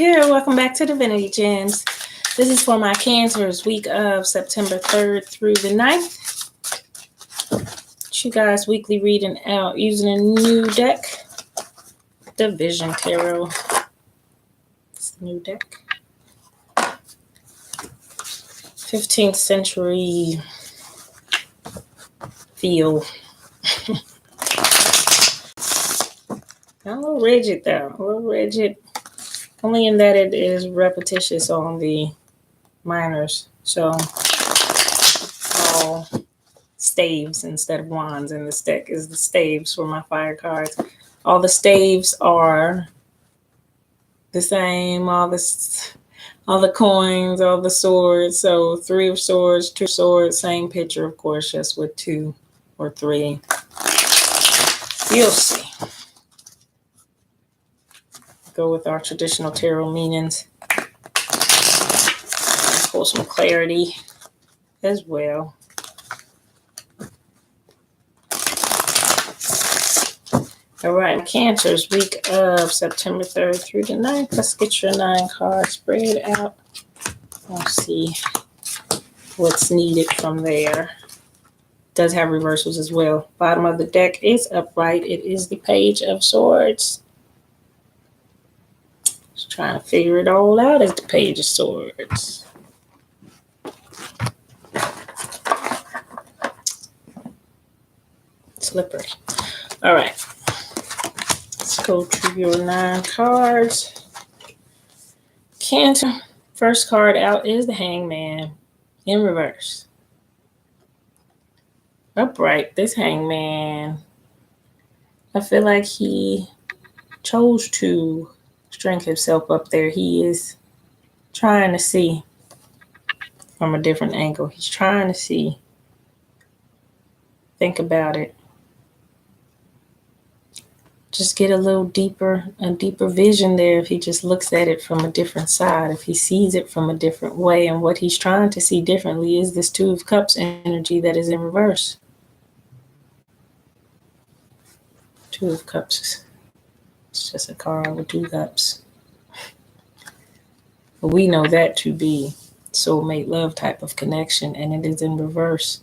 Good. Welcome back to Divinity Gems. This is for my Cancers week of September 3rd through the 9th. You guys weekly reading out using a new deck, the Vision Tarot. It's a new deck. 15th century feel. A little rigid though, a little rigid. Only in that it is repetitious on the minors. So all staves instead of wands in this deck is the staves for my fire cards. All the staves are the same, all the coins, all the swords. So 3 of swords, 2 swords, same picture, of course, just with 2 or 3. You'll see. Go with our traditional tarot meanings. Pull some clarity as well. All right, Cancers, week of September 3rd through the 9th. Let's get your 9 cards spread out. We'll see what's needed from there. It does have reversals as well. Bottom of the deck is upright. It is the Page of Swords. Just trying to figure it all out as the Page of Swords. Slippery. All right. Let's go to your 9 cards. Cancer. First card out is the Hangman in reverse. Upright, this Hangman, I feel like he chose to string himself up there. He is trying to see from a different angle. He's trying to see. Think about it. Just get a little deeper, a deeper vision there if he just looks at it from a different side, if he sees it from a different way. And what he's trying to see differently is this 2 of Cups energy that is in reverse. 2 of Cups. It's just a card with 2 cups. But we know that to be soulmate love type of connection, and it is in reverse.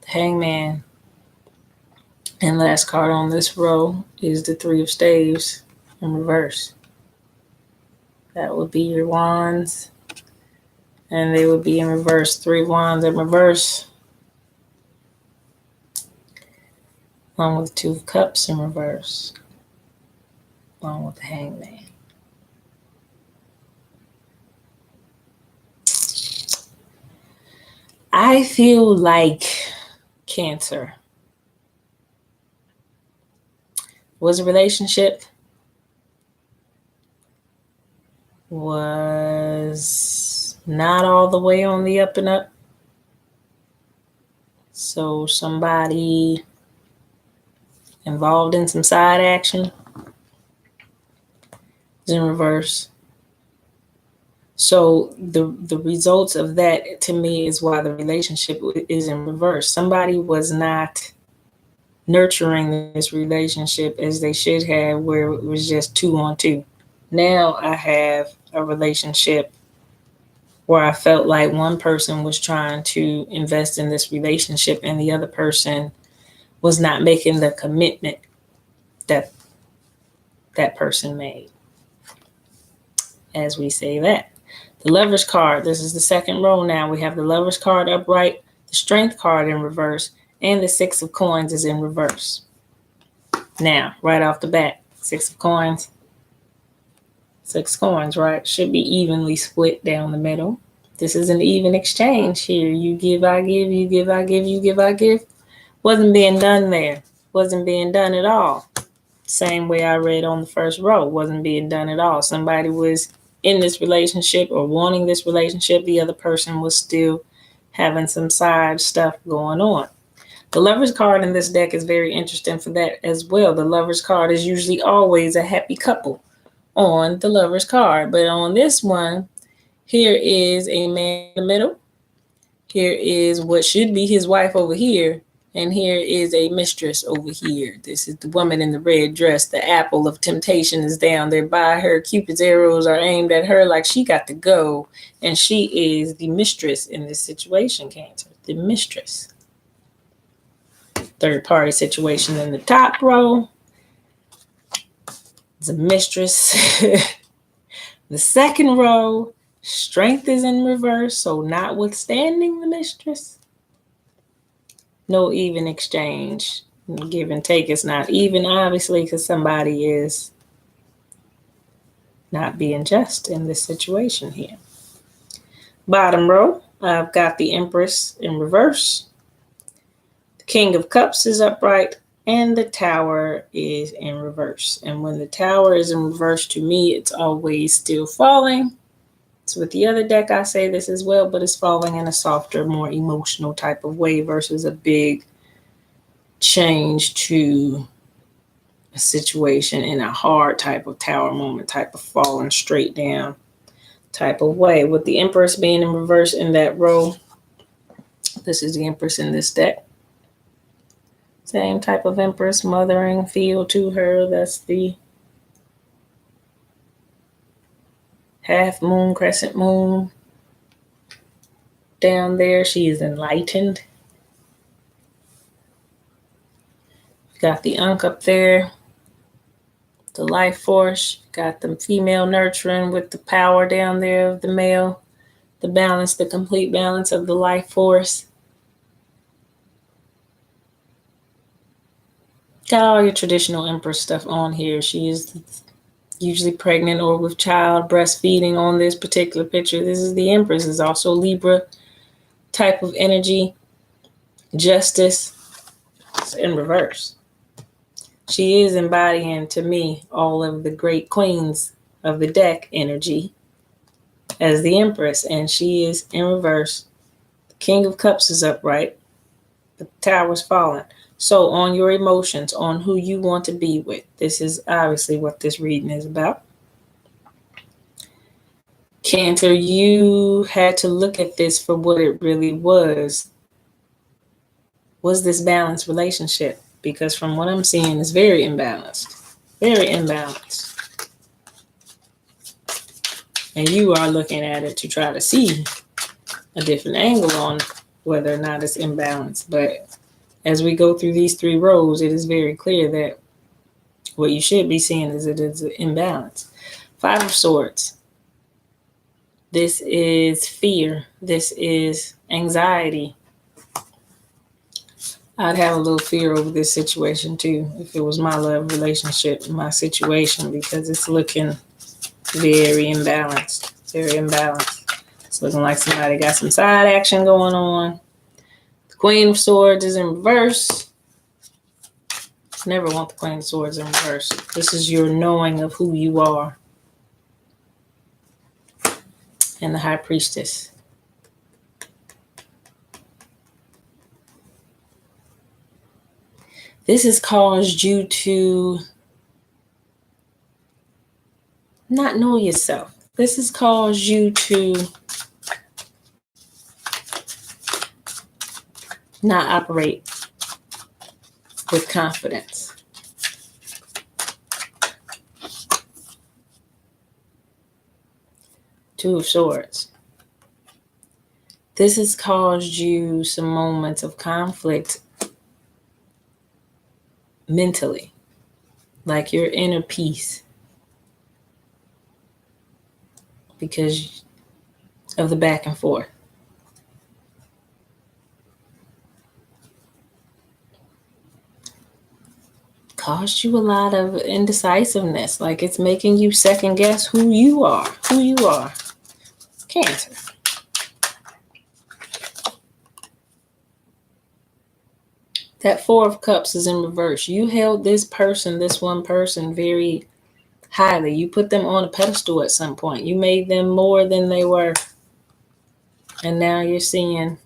The Hangman. And last card on this row is the 3 of Staves in reverse. That would be your wands. And they would be in reverse. 3 wands in reverse. Along with 2 of Cups in reverse. Along with the Hangman. I feel like Cancer was a relationship, was not all the way on the up and up. So somebody involved in some side action is in reverse. So the results of that to me is why the relationship is in reverse. Somebody was not nurturing this relationship as they should have, where it was just 2 on 2. Now I have a relationship where I felt like one person was trying to invest in this relationship and the other person was not making the commitment that that person made. As we say that. The Lover's card, this is the second row now. We have the Lover's card upright, the Strength card in reverse, and the 6 of Coins is in reverse. Now, right off the bat, 6 of Coins. 6 coins, right? Should be evenly split down the middle. This is an even exchange here. You give, I give, you give, I give, you give, I give. Wasn't being done there. Wasn't being done at all. Same way I read on the first row. Wasn't being done at all. Somebody was in this relationship or wanting this relationship. The other person was still having some side stuff going on. The Lover's card in this deck is very interesting for that as well. The Lover's card is usually always a happy couple on the Lover's card. But on this one, here is a man in the middle. Here is what should be his wife over here. And here is a mistress over here. This is the woman in the red dress. The apple of temptation is down there by her. Cupid's arrows are aimed at her like she got to go. And she is the mistress in this situation, Cancer. The mistress. Third party situation in the top row. It's a mistress. The second row, strength is in reverse. So notwithstanding the mistress, no even exchange. Give and take is not even, obviously, because somebody is not being just in this situation here. Bottom row, I've got the Empress in reverse. The King of Cups is upright, and the Tower is in reverse. And when the Tower is in reverse, to me, it's always still falling. So with the other deck, I say this as well, but it's falling in a softer, more emotional type of way versus a big change to a situation in a hard type of tower moment, type of falling straight down type of way. With the Empress being in reverse in that row, this is the Empress in this deck. Same type of Empress, mothering feel to her. That's the half moon, crescent moon. Down there, she is enlightened. Got the Ankh up there, the life force. Got the female nurturing with the power down there of the male. The balance, the complete balance of the life force. Got all your traditional Empress stuff on here. She is usually pregnant or with child, breastfeeding on this particular picture. This is the Empress. Is also Libra type of energy. Justice. It's in reverse. She is embodying, to me, all of the great queens of the deck energy as the Empress. And she is in reverse. The King of Cups is upright. The Tower's fallen. So on your emotions, on who you want to be with. This is obviously what this reading is about. Cancer, you had to look at this for what it really was. Was this balanced relationship? Because from what I'm seeing, it's very imbalanced. Very imbalanced. And you are looking at it to try to see a different angle on whether or not it's imbalanced. But as we go through these three rows, it is very clear that what you should be seeing is it is an imbalance. Five of Swords. This is fear. This is anxiety. I'd have a little fear over this situation too, if it was my love relationship, my situation, because it's looking very imbalanced. Very imbalanced. It's looking like somebody got some side action going on. The Queen of Swords is in reverse. Never want the Queen of Swords in reverse. This is your knowing of who you are. And the High Priestess. This has caused you to not know yourself. This has caused you to not operate with confidence. Two of Swords. This has caused you some moments of conflict mentally, like your inner peace, because of the back and forth. Caused you a lot of indecisiveness, like it's making you second guess who you are. Cancer. That Four of Cups is in reverse. You held this person, this one person, very highly. You put them on a pedestal at some point. You made them more than they were. And now you're seeing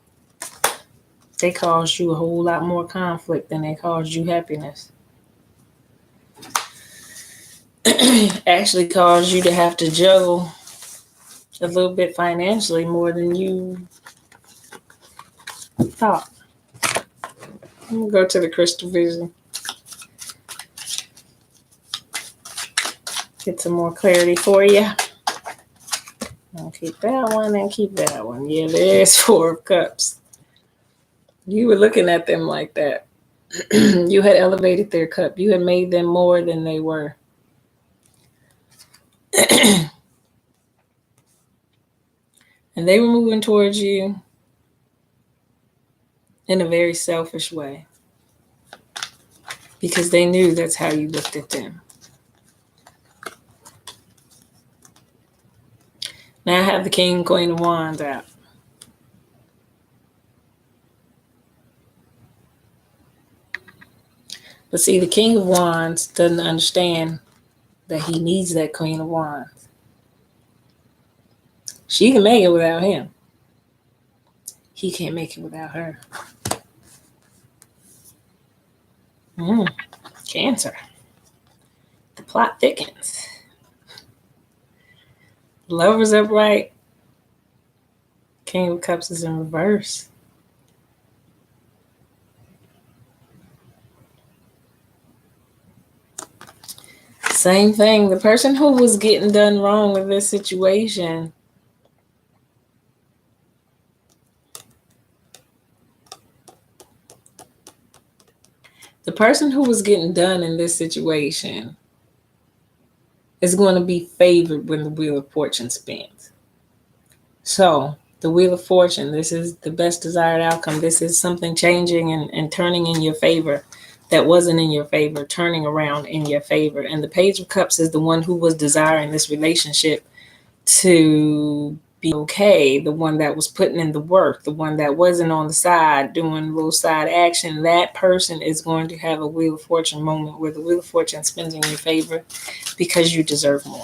they caused you a whole lot more conflict than they caused you happiness. Actually caused you to have to juggle a little bit financially more than you thought. I'm gonna go to the crystal vision. Get some more clarity for you. I'll keep that one and keep that one. Yeah, there's 4 of Cups. You were looking at them like that. You had elevated their cup. You had made them more than they were. And they were moving towards you in a very selfish way, because they knew that's how you looked at them. Now I have the King and Queen of Wands out. But see, the King of Wands doesn't understand that he needs that Queen of Wands. She can make it without him. He can't make it without her. Cancer. The plot thickens. Lovers upright. King of Cups is in reverse. Same thing. The person who was getting done wrong with this situation in this situation is going to be favored when the Wheel of Fortune spins. So the Wheel of Fortune, this is the best desired outcome. This is something changing and turning in your favor that wasn't in your favor, turning around in your favor. And the Page of Cups is the one who was desiring this relationship to be okay, the one that was putting in the work, the one that wasn't on the side doing a little side action. That person is going to have a Wheel of Fortune moment where the Wheel of Fortune spins in your favor because you deserve more.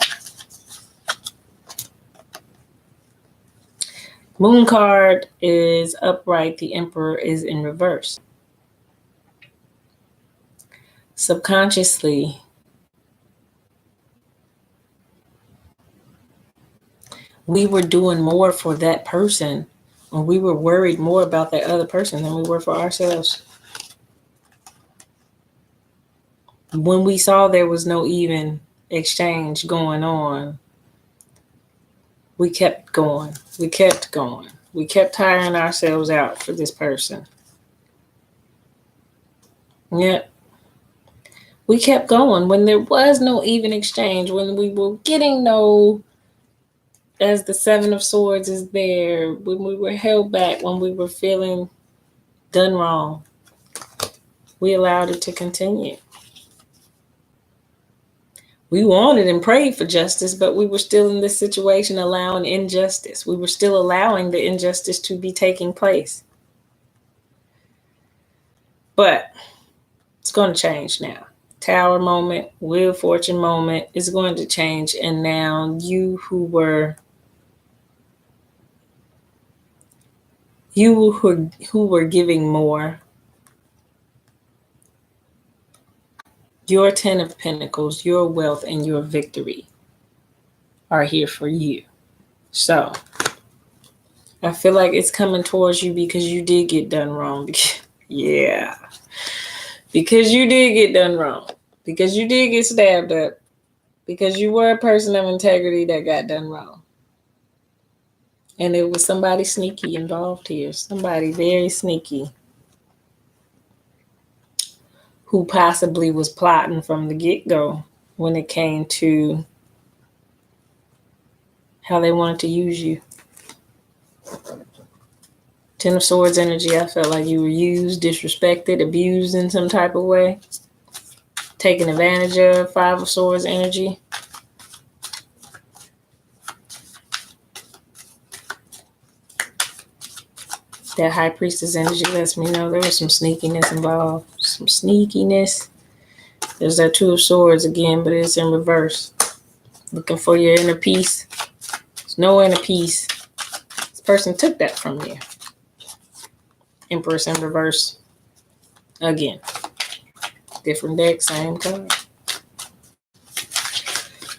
Moon card is upright. The Emperor is in reverse. Subconsciously, we were doing more for that person, or we were worried more about that other person than we were for ourselves. When we saw there was no even exchange going on, we kept going. We kept going. We kept tiring ourselves out for this person. Yep. We kept going when there was no even exchange, when we were getting no, as the 7 of Swords is there, when we were held back, when we were feeling done wrong, we allowed it to continue. We wanted and prayed for justice, but we were still in this situation allowing injustice. We were still allowing the injustice to be taking place. But it's going to change now. Tower moment, Wheel of Fortune moment is going to change. And now you who were giving more, your 10 of Pentacles, your wealth, and your victory are here for you. So I feel like it's coming towards you because you did get done wrong. Yeah. Because you did get done wrong. Because you did get stabbed up. Because you were a person of integrity that got done wrong. And there was somebody sneaky involved here. Somebody very sneaky who possibly was plotting from the get-go when it came to how they wanted to use you. 10 of Swords energy, I felt like you were used, disrespected, abused in some type of way. Taken advantage of. 5 of Swords energy. That High Priestess energy lets me know there was some sneakiness involved. Some sneakiness. There's that 2 of Swords again, but it's in reverse. Looking for your inner peace. There's no inner peace. This person took that from you. Empress in reverse. Again. Different deck, same card.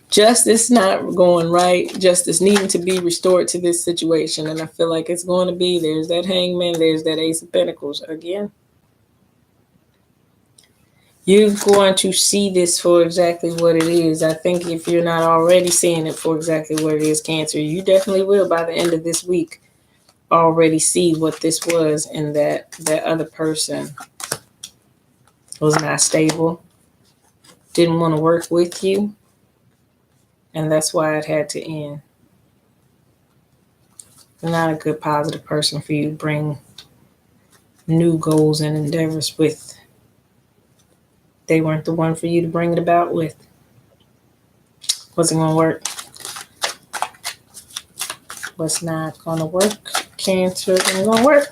Justice not going right. Justice needing to be restored to this situation. And I feel like it's going to be. There's that Hangman. There's that Ace of Pentacles again. You're going to see this for exactly what it is. I think if you're not already seeing it for exactly what it is, Cancer, you definitely will by the end of this week already see what this was, and that other person was not stable, didn't want to work with you, and that's why it had to end. Not a good positive person for you to bring new goals and endeavors with. They weren't the one for you to bring it about with. Wasn't going to work. Was not going to work. Cancer isn't going to work.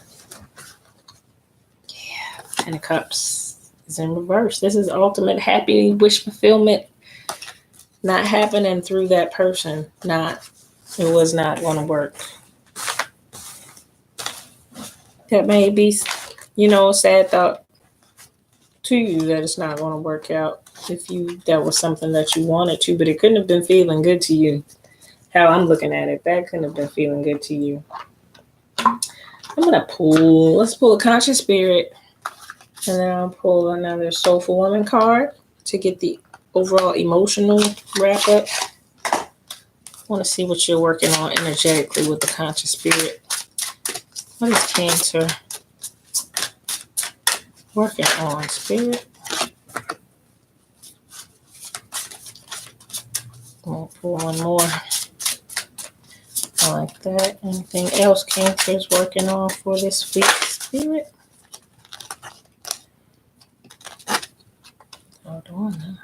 Yeah. Ten of Cups is in reverse. This is ultimate happy wish fulfillment not happening through that person. It was not going to work. That may be, a sad thought to you that it's not going to work out if that was something that you wanted to, but it couldn't have been feeling good to you. How I'm looking at it, that couldn't have been feeling good to you. Let's pull a Conscious Spirit, and then I'll pull another Soulful Woman card to get the overall emotional wrap up. I want to see what you're working on energetically with the Conscious Spirit. What is Cancer working on, Spirit? I'll pull one more. I like that. Anything else Cancer is working on for this week, Spirit? Hold on now.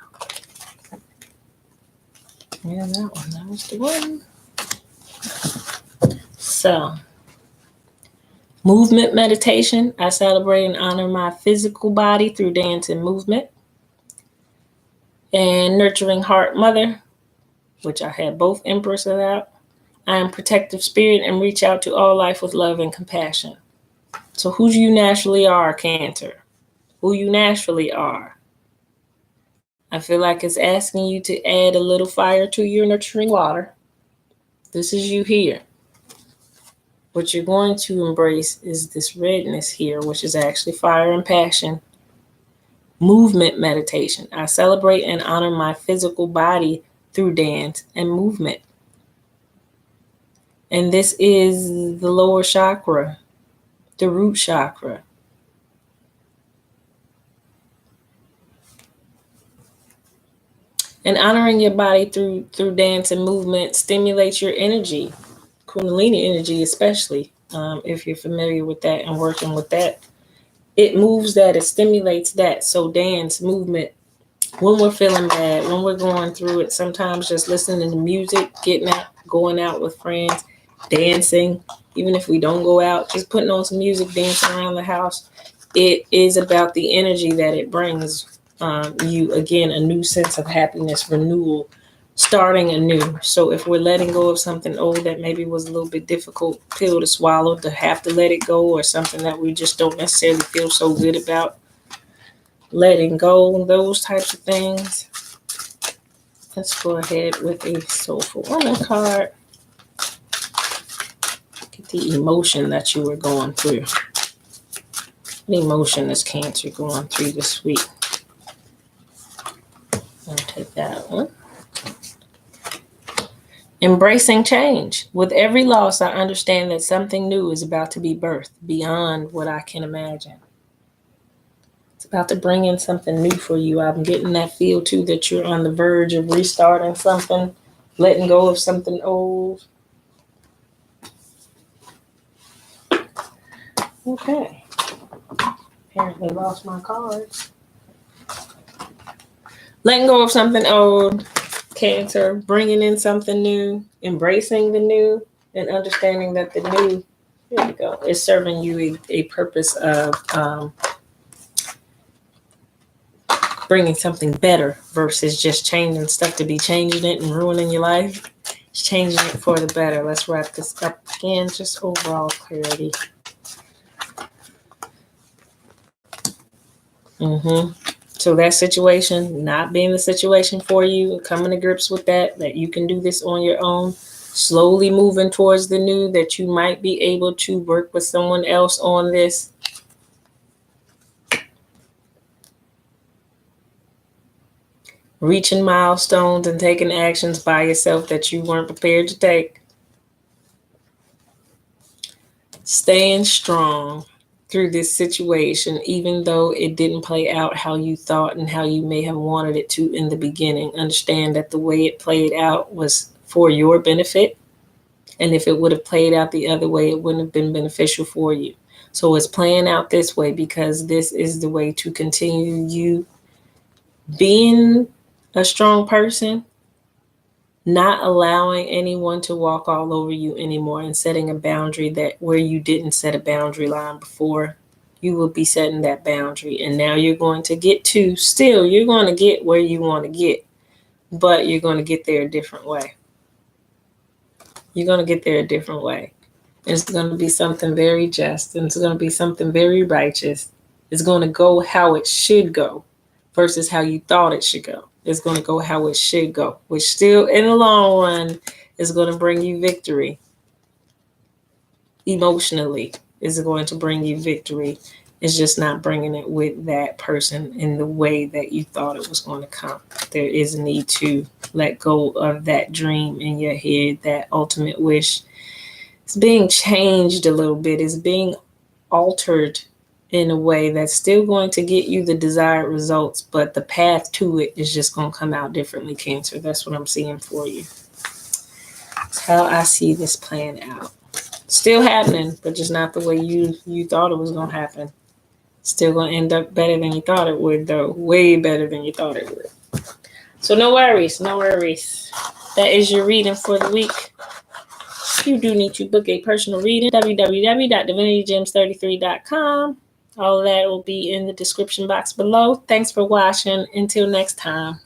Yeah, that one. That was the one. So, movement meditation. I celebrate and honor my physical body through dance and movement. And nurturing heart mother, which I had both Empresses out. I am protective spirit and reach out to all life with love and compassion. So who you naturally are, Cancer. Who you naturally are. I feel like it's asking you to add a little fire to your nurturing water. This is you here. What you're going to embrace is this redness here, which is actually fire and passion. Movement meditation. I celebrate and honor my physical body through dance and movement. And this is the lower chakra, the root chakra. And honoring your body through dance and movement stimulates your energy, Kundalini energy especially, if you're familiar with that and working with that. It moves that, it stimulates that. So dance, movement, when we're feeling bad, when we're going through it, sometimes just listening to music, getting out, going out with friends, dancing, even if we don't go out, just putting on some music, dancing around the house. It is about the energy that it brings you, again, a new sense of happiness, renewal, starting anew. So if we're letting go of something old that maybe was a little bit difficult pill to swallow, to have to let it go, or something that we just don't necessarily feel so good about, letting go, those types of things. Let's go ahead with a Soulful Woman card. Get the emotion that you were going through. The emotion is Cancer going through this week. I'll take that one. Embracing change. With every loss, I understand that something new is about to be birthed beyond what I can imagine. It's about to bring in something new for you. I'm getting that feel too that you're on the verge of restarting something, letting go of something old. Okay. Apparently lost my cards. Letting go of something old, Cancer, bringing in something new, embracing the new, and understanding that the new, there you go, is serving you a purpose of bringing something better versus just changing stuff to be changing it and ruining your life. It's changing it for the better. Let's wrap this up again, just overall clarity. So that situation not being the situation for you, coming to grips with that you can do this on your own, slowly moving towards the new, that you might be able to work with someone else on this. reaching milestones and taking actions by yourself that you weren't prepared to take. Staying strong through this situation, even though it didn't play out how you thought and how you may have wanted it to in the beginning. Understand that the way it played out was for your benefit. And if it would have played out the other way, it wouldn't have been beneficial for you. So it's playing out this way because this is the way to continue you being a strong person, not allowing anyone to walk all over you anymore, and setting a boundary that where you didn't set a boundary line before, you will be setting that boundary. And now you're going to get to, still, you're going to get where you want to get, but you're going to get there a different way. You're going to get there a different way. It's going to be something very just, and it's going to be something very righteous. It's going to go how it should go versus how you thought it should go. It's going to go how it should go, which still in the long run is going to bring you victory. Emotionally is going to bring you victory. It's just not bringing it with that person in the way that you thought it was going to come. There is a need to let go of that dream in your head, that ultimate wish. It's being changed a little bit. It's being altered in a way that's still going to get you the desired results, but the path to it is just going to come out differently, Cancer. That's what I'm seeing for you. That's how I see this playing out. Still happening, but just not the way you thought it was going to happen. Still going to end up better than you thought it would, though. Way better than you thought it would. So no worries, no worries. That is your reading for the week. If you do need to book a personal reading, www.divinitygems33.com. All of that will be in the description box below. Thanks for watching. Until next time.